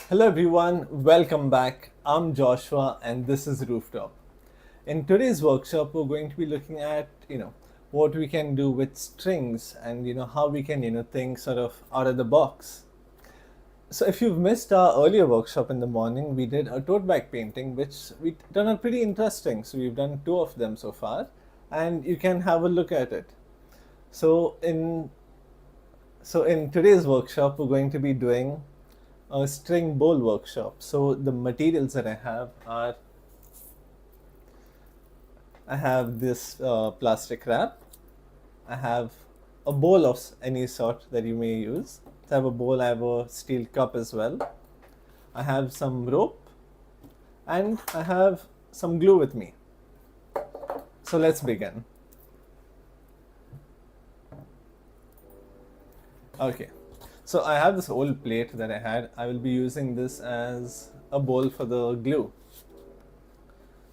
Hello everyone, welcome back. I'm Joshua and this is Rooftop. In today's workshop, we're going to be looking at, what we can do with strings and, how we can, think sort of out of the box. So if you've missed our earlier workshop in the morning, we did a tote bag painting, which we done out pretty interesting. So we've done 2 of them so far and you can have a look at it. So in today's workshop, we're going to be doing a string bowl workshop. So the materials that I have this plastic wrap. I have a bowl of any sort that you may use. So I have a bowl, I have a steel cup as well. I have some rope and I have some glue with me. So let's begin. Okay. So I have this old plate that I had. I will be using this as a bowl for the glue.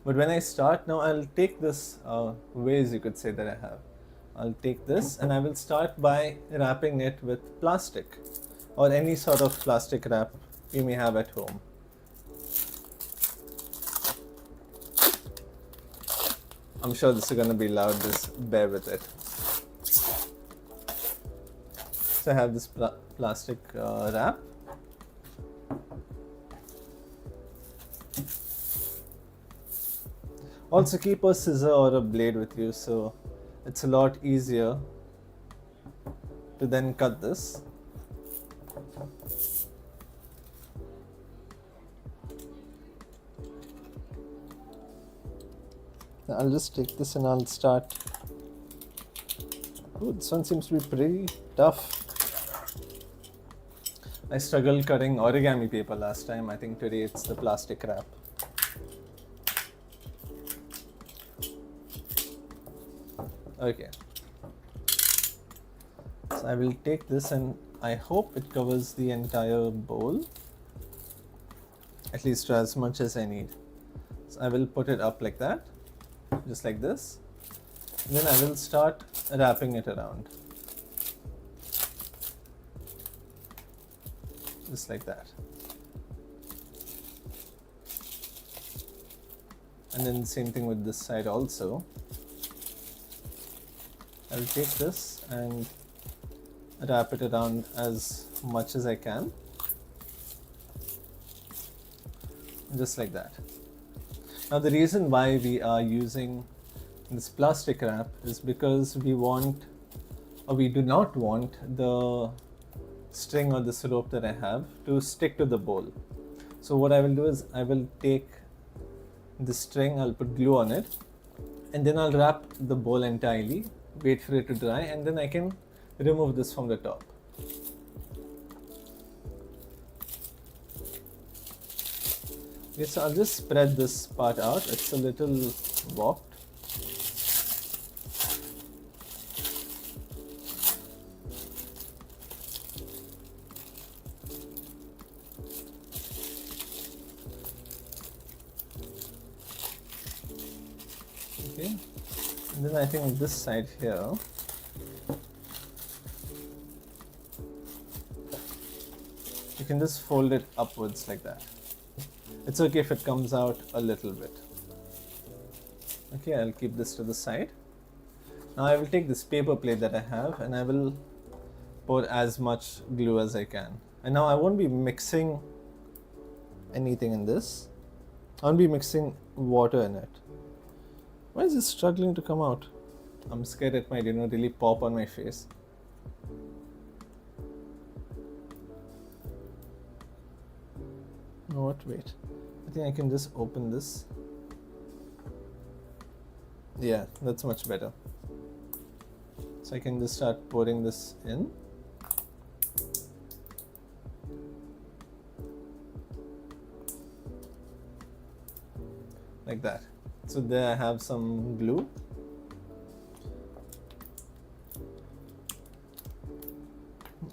But when I start now, I'll take this vase, you could say, that I have. I'll take this and I will start by wrapping it with plastic or any sort of plastic wrap you may have at home. I'm sure this is going to be loud, just bear with it. So I have this plastic wrap. Also keep a scissor or a blade with you, so it's a lot easier to then cut this. I'll just take this and I'll start. Oh, this one seems to be pretty tough. I struggled cutting origami paper last time. I think today it's the plastic wrap. Okay. So I will take this and I hope it covers the entire bowl. At least as much as I need. So I will put it up like that. Just like this. And then I will start wrapping it around. Just like that. And then same thing with this side also. I'll take this and wrap it around as much as I can. Just like that. Now the reason why we are using this plastic wrap is because we do not want the string or this rope that I have to stick to the bowl. So what I will do is I will take the string, I'll put glue on it, and then I'll wrap the bowl entirely, wait for it to dry, and then I can remove this from the top. Okay, so I'll just spread this part out. It's a little warped. Okay, and then I think this side here, you can just fold it upwards like that. It's okay if it comes out a little bit. Okay, I'll keep this to the side. Now I will take this paper plate that I have and I will pour as much glue as I can. And now I won't be mixing anything in this. I won't be mixing water in it. Why is this struggling to come out? I'm scared it might, really pop on my face. No, what? Wait. I think I can just open this. Yeah, that's much better. So I can just start pouring this in. Like that. So there I have some glue.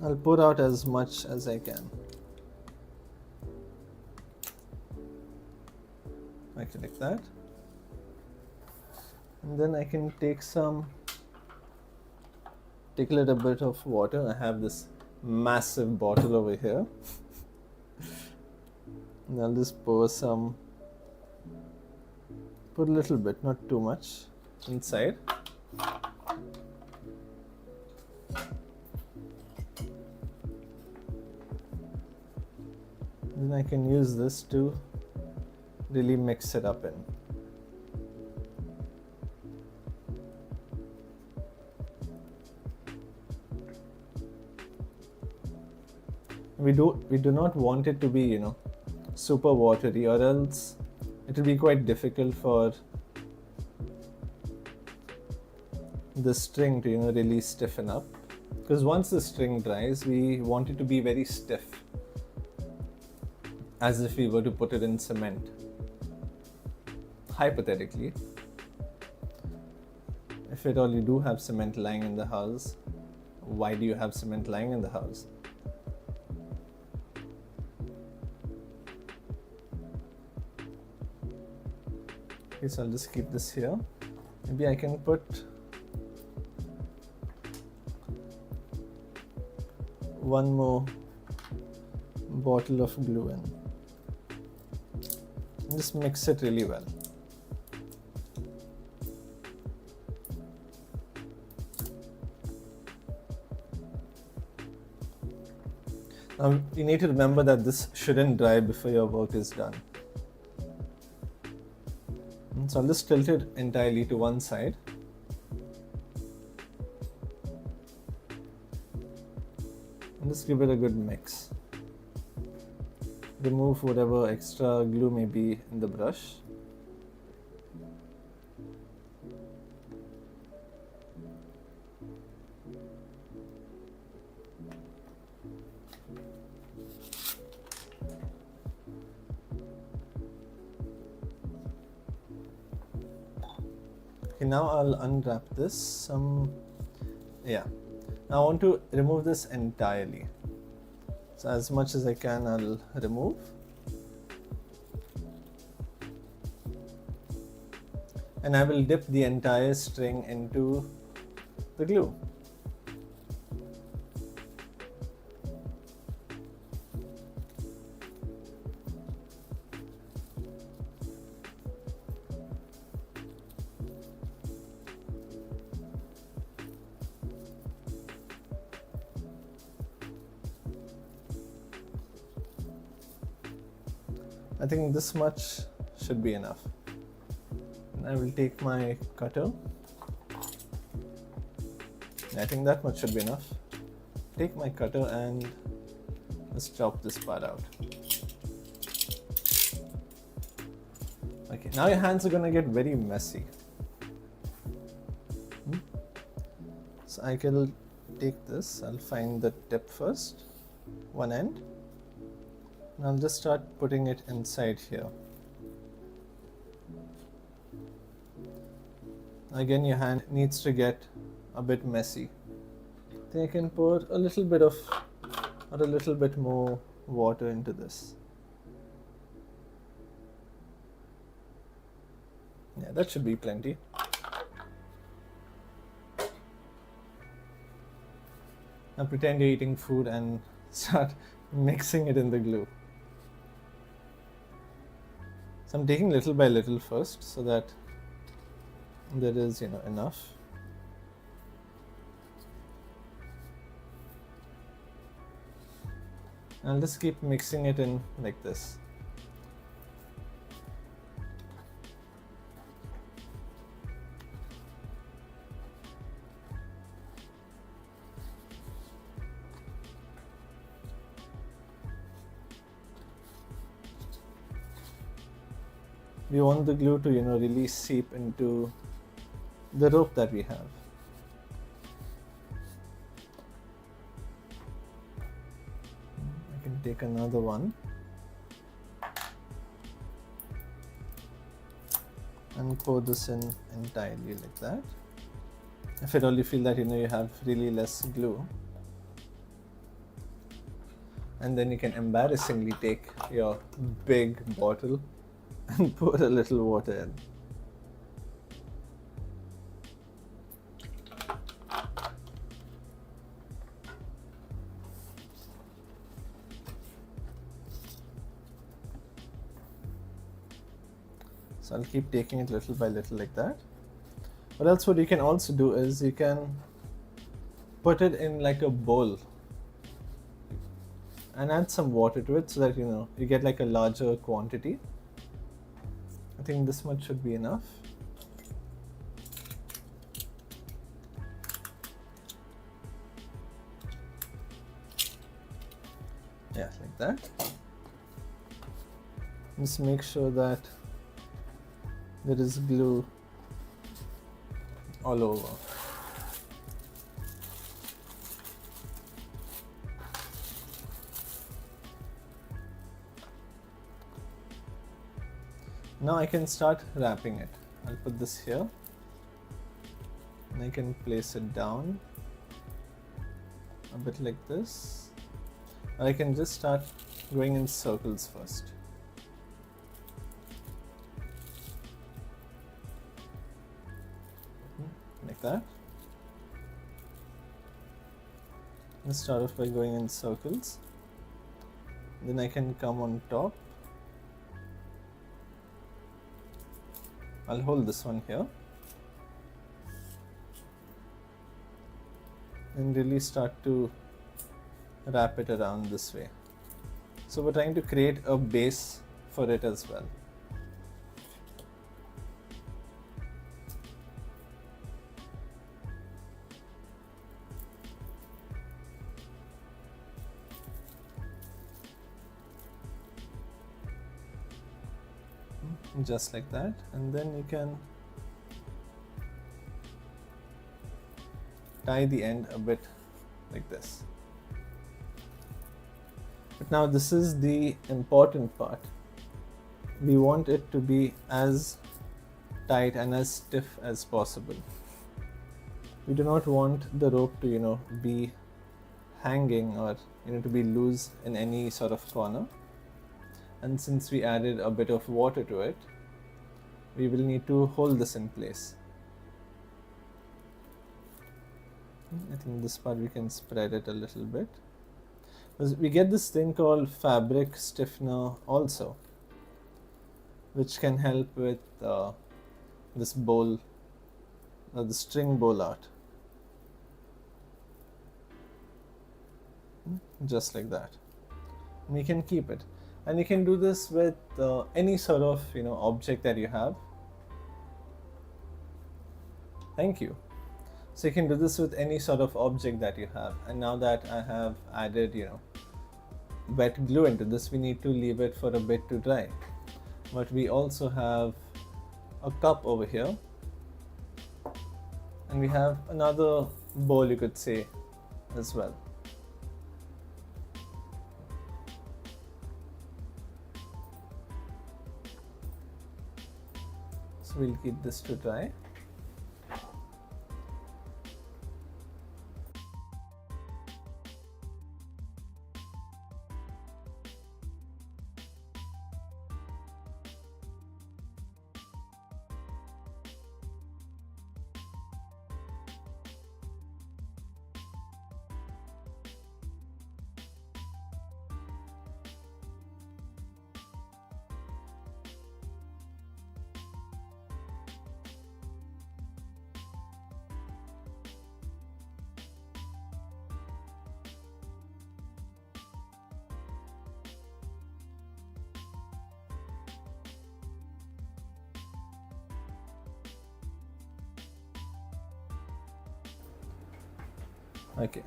I'll pour out as much as I can. Okay, like that. And then I can take a little bit of water. I have this massive bottle over here. And I'll just put a little bit, not too much, inside. Then I can use this to really mix it up in. We do not want it to be, super watery, or else it will be quite difficult for the string to, really stiffen up. Because once the string dries, we want it to be very stiff, as if we were to put it in cement. Hypothetically, if at all you do have cement lying in the house, why do you have cement lying in the house? Okay, so I'll just keep this here. Maybe I can put one more bottle of glue in. And just mix it really well. Now you need to remember that this shouldn't dry before your work is done. So I'll just tilt it entirely to one side. And just give it a good mix. Remove whatever extra glue may be in the brush. Okay, now I'll unwrap this. Now I want to remove this entirely. So as much as I can, I'll remove. And I will dip the entire string into the glue. I think this much should be enough. And I will take my cutter. I think that much should be enough. Take my cutter and let's chop this part out. Okay, now your hands are going to get very messy. So I can take this, I'll find the tip first, one end. And I'll just start putting it inside here. Again, your hand needs to get a bit messy. Then you can pour a little bit more water into this. Yeah, that should be plenty. Now pretend you're eating food and start mixing it in the glue. So I'm taking little by little first so that there is, enough. I'll just keep mixing it in like this. We want the glue to, really seep into the rope that we have. I can take another one and pour this in entirely like that. If at all you feel that, you have really less glue, and then you can embarrassingly take your big bottle and pour a little water in. So I'll keep taking it little by little like that. But else what you can also do is you can put it in like a bowl and add some water to it so that you get like a larger quantity. I think this much should be enough. Yeah, like that. Just make sure that there is glue all over. Now I can start wrapping it. I'll put this here and I can place it down a bit like this. Or I can just start going in circles first. Like that. Let's start off by going in circles. Then I can come on top. I'll hold this one here and really start to wrap it around this way. So we're trying to create a base for it as well. Just like that, and then you can tie the end a bit like this. But now this is the important part. We want it to be as tight and as stiff as possible. We do not want the rope to be hanging or to be loose in any sort of corner. And since we added a bit of water to it, we will need to hold this in place. I think this part we can spread it a little bit. Because we get this thing called fabric stiffener also, which can help with this bowl, the string bowl art. Just like that. And we can keep it. And you can do this with any sort of object that you have. Thank you. So you can do this with any sort of object that you have. And now that I have added wet glue into this, we need to leave it for a bit to dry. But we also have a cup over here, and we have another bowl, you could say, as well. So we'll keep this to dry. Okay,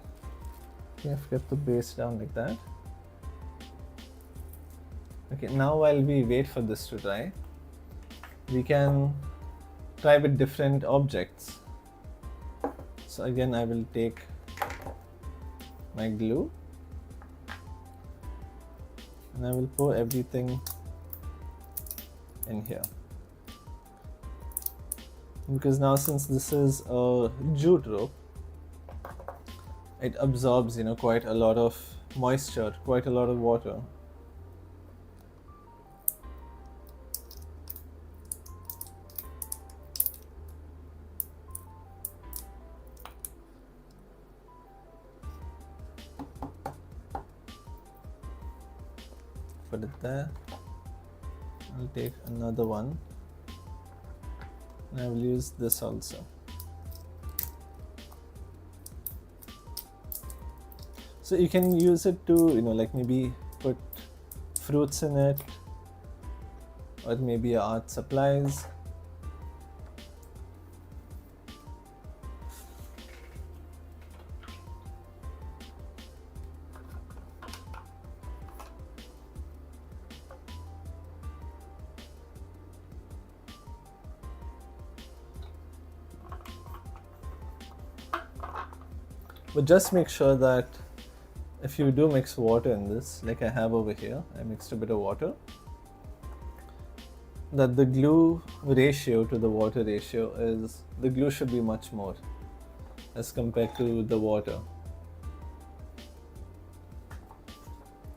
we have kept the base down like that. Okay, now while we wait for this to dry, we can try with different objects. So again, I will take my glue and I will pour everything in here. Because now, since this is a jute rope, it absorbs quite a lot of moisture, quite a lot of water. Put it there. I'll take another one And I will use this also. So you can use it to, like maybe put fruits in it, or maybe art supplies. But just make sure that if you do mix water in this, like I have over here, I mixed a bit of water, that the glue ratio to the water ratio is, the glue should be much more as compared to the water.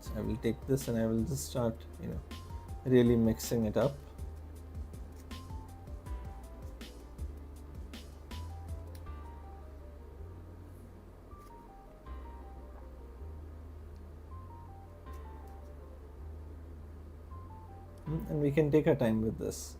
So I will take this and I will just start, really mixing it up. And we can take our time with this.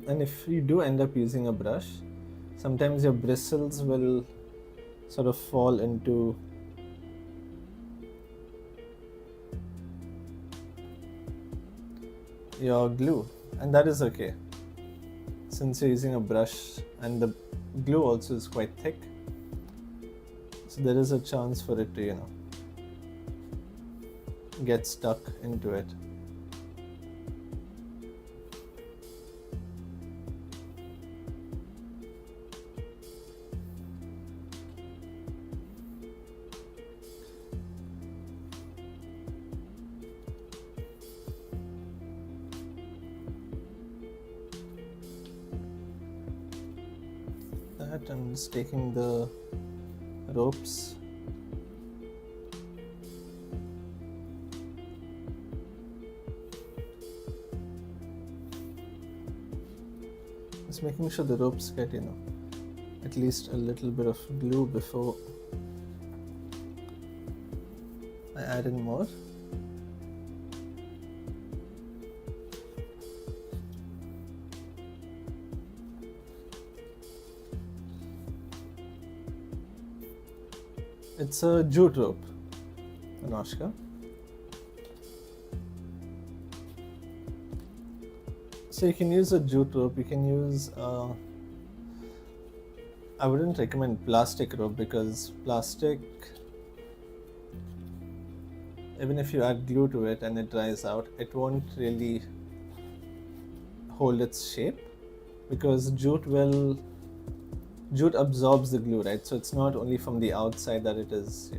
And if you do end up using a brush, sometimes your bristles will sort of fall into your glue, and that is okay since you're using a brush and the glue also is quite thick, so there is a chance for it to get stuck into it. I'm just taking the ropes, just making sure the ropes get at least a little bit of glue before I add in more. It's a jute rope, Anushka. So you can use a jute rope, you can use, I wouldn't recommend plastic rope, because plastic, even if you add glue to it and it dries out, it won't really hold its shape, because jute absorbs the glue, right? So it's not only from the outside that it is,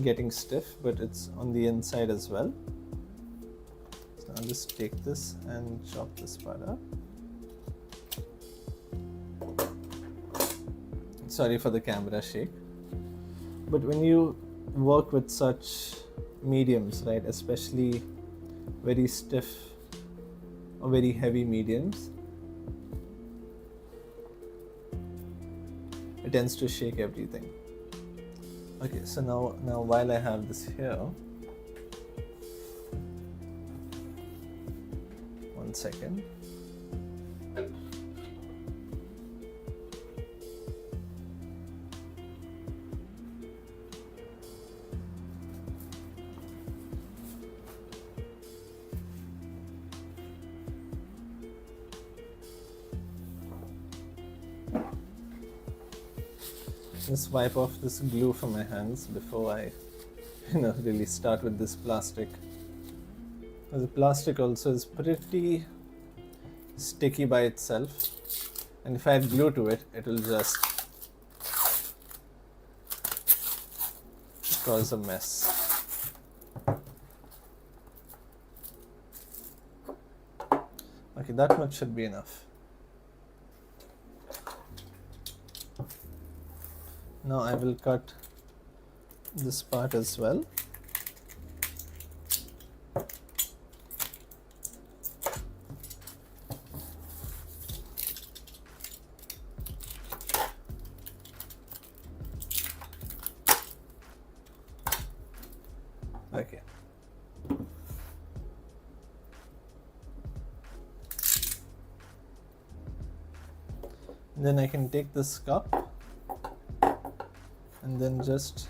getting stiff, but it's on the inside as well. So I'll just take this and chop this part up. Sorry for the camera shake. But when you work with such mediums, right, especially very stiff or very heavy mediums, it tends to shake everything. Okay, so now while I have this here, one second. Just wipe off this glue from my hands before I really start with this plastic. Because the plastic also is pretty sticky by itself, and if I add glue to it, it will just cause a mess. Okay, that much should be enough. Now I will cut this part as well. Then I can take this cup and then just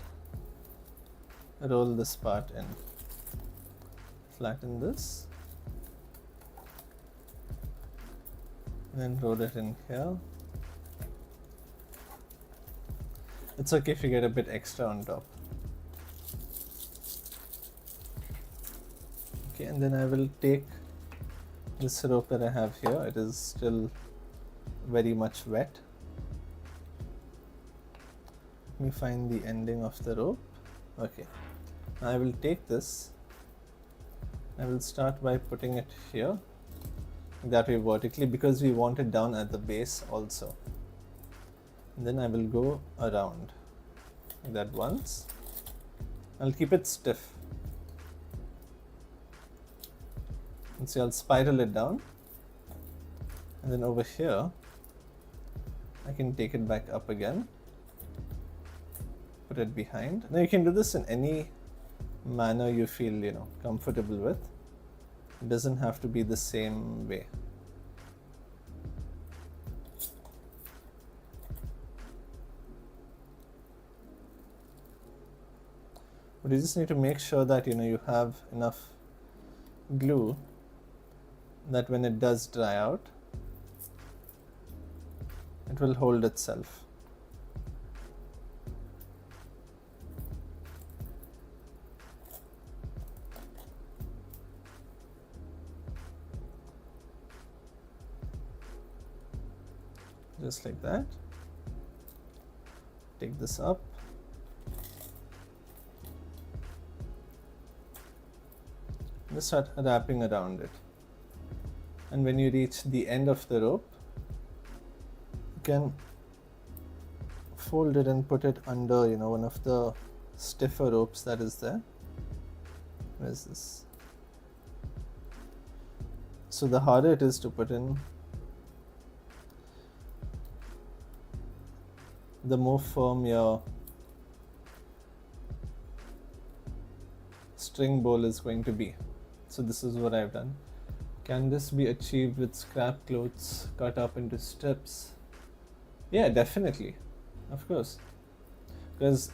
roll this part in. Flatten this, then roll it in here. It's okay if you get a bit extra on top. Okay, and then I will take this rope that I have here. It is still very much wet. Let me find the ending of the rope. Okay, now I will take this. I will start by putting it here, that way vertically, because we want it down at the base also. And then I will go around like that once. I'll keep it stiff. And so I'll spiral it down. And then over here, I can take it back up again. Put it behind. Now you can do this in any manner you feel, comfortable with. It doesn't have to be the same way. But you just need to make sure that you have enough glue that when it does dry out, it will hold itself. Just like that. Take this up. Just start wrapping around it. And when you reach the end of the rope, you can fold it and put it under, one of the stiffer ropes that is there. Where is this? So the harder it is to put in, the more firm your string bowl is going to be. So this is what I've done. Can this be achieved with scrap clothes cut up into strips? Yeah, definitely, of course, because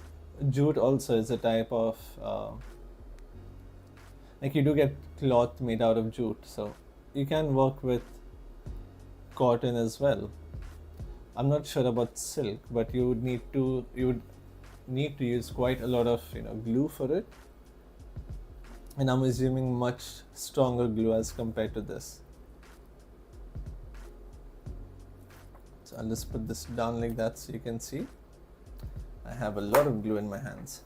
jute also is a type of like you do get cloth made out of jute, so you can work with cotton as well. I'm not sure about silk, but you would need to use quite a lot of glue for it, and I'm assuming much stronger glue as compared to this. So I'll just put this down like that so you can see I have a lot of glue in my hands.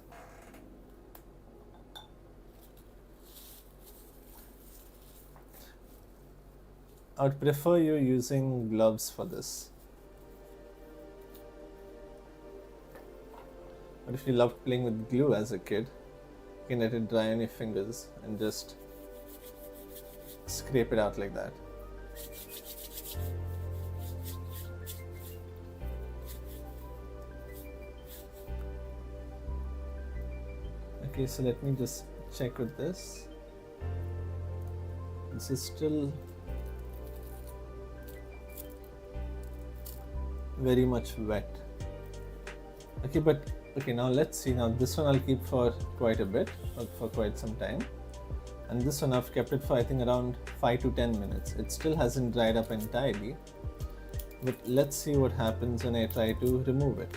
I would prefer you using gloves for this. But if you loved playing with glue as a kid, you can let it dry on your fingers and just scrape it out like that. Okay, so let me just check with this. This is still very much wet. Okay, now let's see. Now this one I'll keep for quite a bit, for quite some time. And this one I've kept it for I think around 5 to 10 minutes. It still hasn't dried up entirely. But let's see what happens when I try to remove it.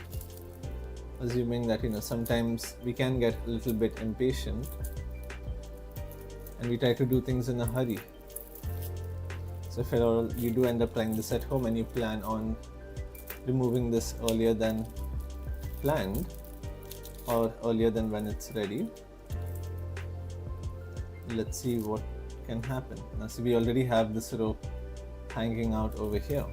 Assuming that sometimes we can get a little bit impatient and we try to do things in a hurry. So if at all you do end up trying this at home and you plan on removing this earlier than planned or earlier than when it's ready, let's see what can happen. Now see, we already have this rope hanging out over here.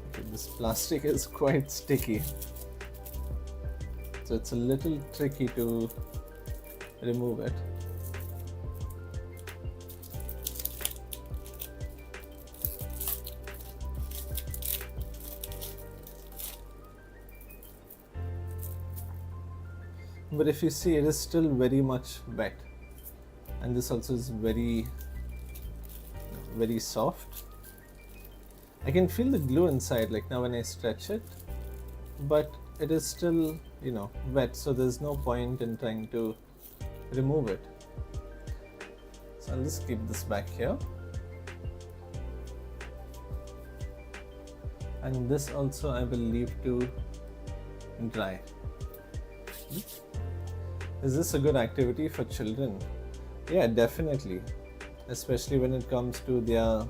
Okay, this plastic is quite sticky, so it's a little tricky to remove it. But if you see, it is still very much wet. and this also is very soft. I can feel the glue inside, like now when I stretch it, but it is still wet, so there's no point in trying to remove it. So I'll just keep this back here, and this also I will leave to dry. Is this a good activity for children? Yeah, definitely, especially when it comes to their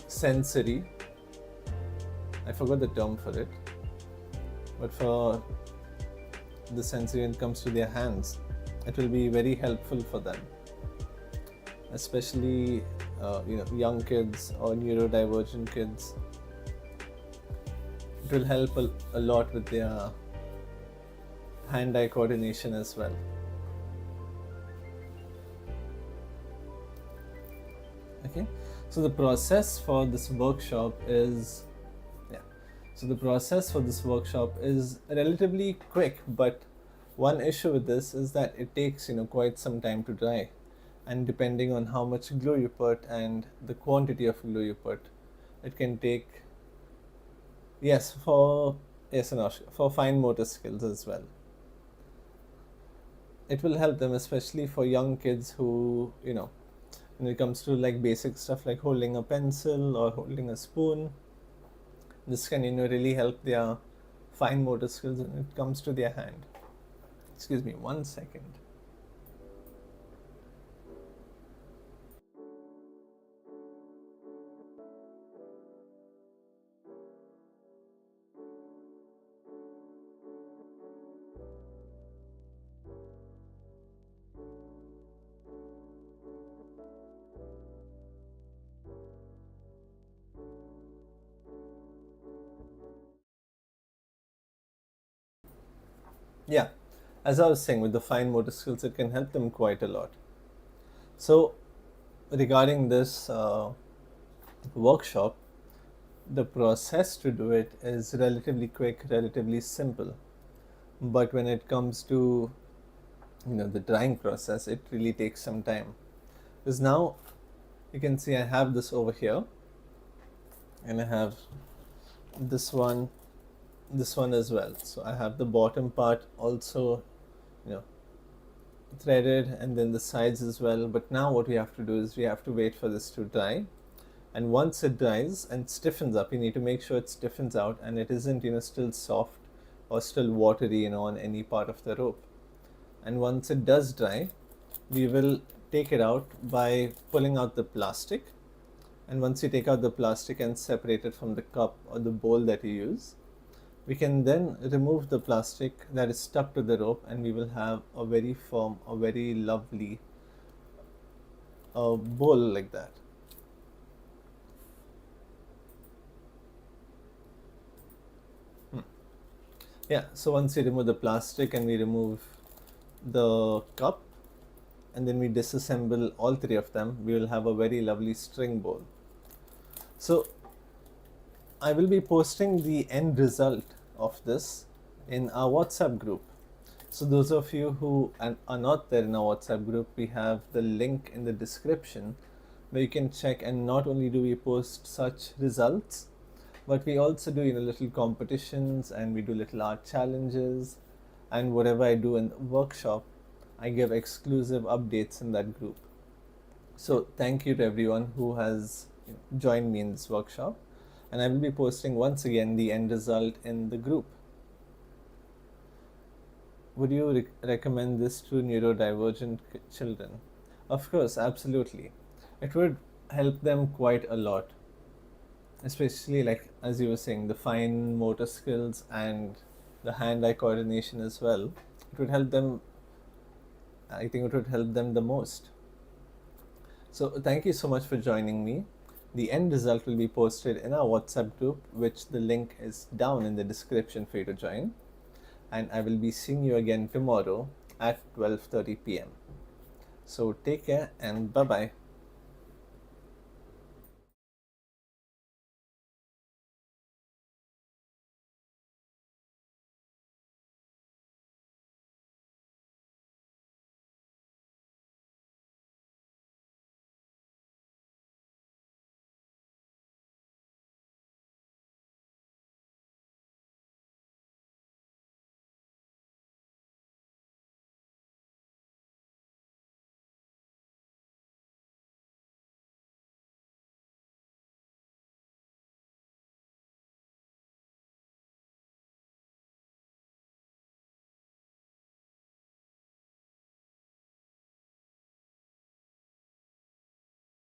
sensory, I forgot the term for it, but for the sensory when it comes to their hands, it will be very helpful for them, especially young kids or neurodivergent kids. It will help a lot with their hand-eye coordination as well. Okay, so the process for this workshop is relatively quick, but one issue with this is that it takes quite some time to dry, and depending on how much glue you put and the quantity of glue you put, it can take for fine motor skills as well. It will help them, especially for young kids who when it comes to like basic stuff like holding a pencil or holding a spoon. This can really help their fine motor skills when it comes to their hand. Excuse me, 1 second. Yeah, as I was saying, with the fine motor skills, it can help them quite a lot. So regarding this workshop, the process to do it is relatively quick, relatively simple. But when it comes to the drying process, it really takes some time. Because now you can see I have this over here, and I have this one as well. So I have the bottom part also threaded, and then the sides as well. But now what we have to do is we have to wait for this to dry, and once it dries and stiffens up, you need to make sure it stiffens out and it isn't still soft or still watery on any part of the rope. And once it does dry, we will take it out by pulling out the plastic. And once you take out the plastic and separate it from the cup or the bowl that you use, we can then remove the plastic that is stuck to the rope, and we will have a very firm, a very lovely bowl like that. Yeah, so once we remove the plastic and we remove the cup, and then we disassemble all three of them, we will have a very lovely string bowl. So I will be posting the end result of this in our WhatsApp group. So those of you who are not there in our WhatsApp group, we have the link in the description where you can check, and not only do we post such results, but we also do little competitions, and we do little art challenges, and whatever I do in the workshop, I give exclusive updates in that group. So thank you to everyone who has joined me in this workshop, and I will be posting once again the end result in the group. Would you recommend this to neurodivergent children? Of course, absolutely. It would help them quite a lot, especially like as you were saying, the fine motor skills and the hand-eye coordination as well. It would help them. I think it would help them the most. So thank you so much for joining me. The end result will be posted in our WhatsApp group, which the link is down in the description for you to join. And I will be seeing you again tomorrow at 12:30 p.m. So take care and bye-bye.